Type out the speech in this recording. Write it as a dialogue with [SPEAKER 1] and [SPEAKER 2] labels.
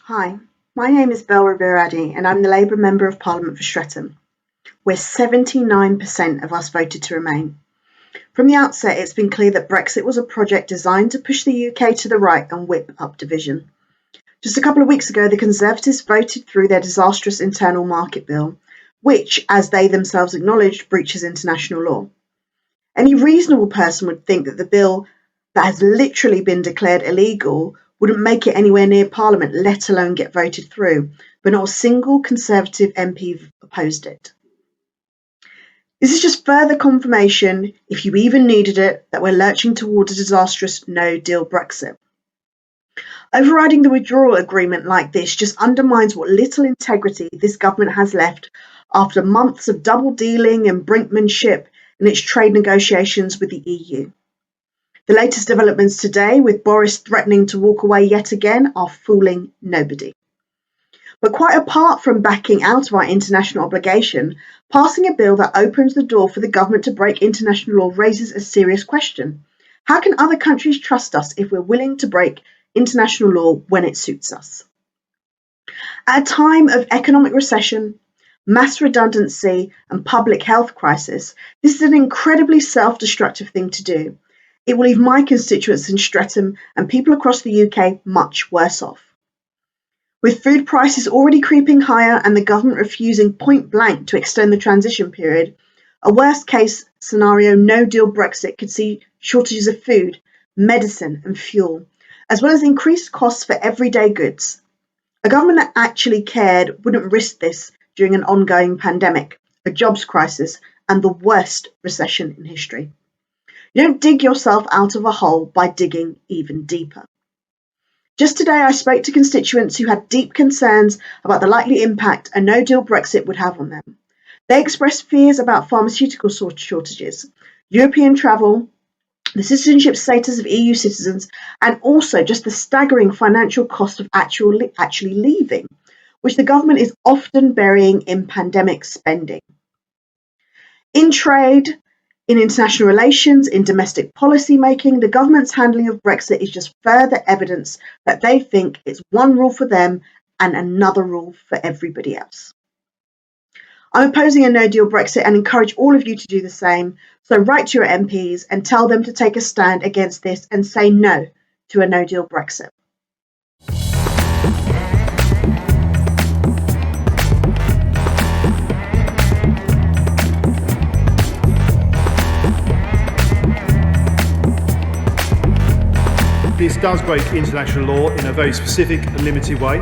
[SPEAKER 1] Hi, my name is Ribeiro-Addy and I'm the Labour Member of Parliament for Streatham, where 79% of us voted to remain. From the outset, it's been clear that Brexit was a project designed to push the UK to the right and whip up division. Just a couple of weeks ago, the Conservatives voted through their disastrous internal market bill, which, as they themselves acknowledged, breaches international law. Any reasonable person would think that the bill that has literally been declared illegal wouldn't make it anywhere near Parliament, let alone get voted through, but not a single Conservative MP opposed it. This is just further confirmation, if you even needed it, that we're lurching towards a disastrous No Deal Brexit. Overriding the withdrawal agreement like this just undermines what little integrity this government has left after months of double dealing and brinkmanship in its trade negotiations with the EU. The latest developments today, with Boris threatening to walk away yet again, are fooling nobody. But quite apart from backing out of our international obligation, passing a bill that opens the door for the government to break international law raises a serious question. How can other countries trust us if we're willing to break international law when it suits us? At a time of economic recession, mass redundancy, and public health crisis, this is an incredibly self-destructive thing to do. It will leave my constituents in Streatham and people across the UK much worse off. With food prices already creeping higher and the government refusing point blank to extend the transition period, a worst case scenario no deal Brexit could see shortages of food, medicine and fuel, as well as increased costs for everyday goods. A government that actually cared wouldn't risk this during an ongoing pandemic, a jobs crisis and the worst recession in history. You don't dig yourself out of a hole by digging even deeper. Just today, I spoke to constituents who had deep concerns about the likely impact a no-deal Brexit would have on them. They expressed fears about pharmaceutical shortages, European travel, the citizenship status of EU citizens, and also just the staggering financial cost of actually leaving, which the government is often burying in pandemic spending. In trade, in international relations, in domestic policy making, the government's handling of Brexit is just further evidence that they think it's one rule for them and another rule for everybody else. I'm opposing a no-deal Brexit and encourage all of you to do the same. So write to your MPs and tell them to take a stand against this and say no to a no-deal Brexit.
[SPEAKER 2] This does break international law in a very specific and limited way.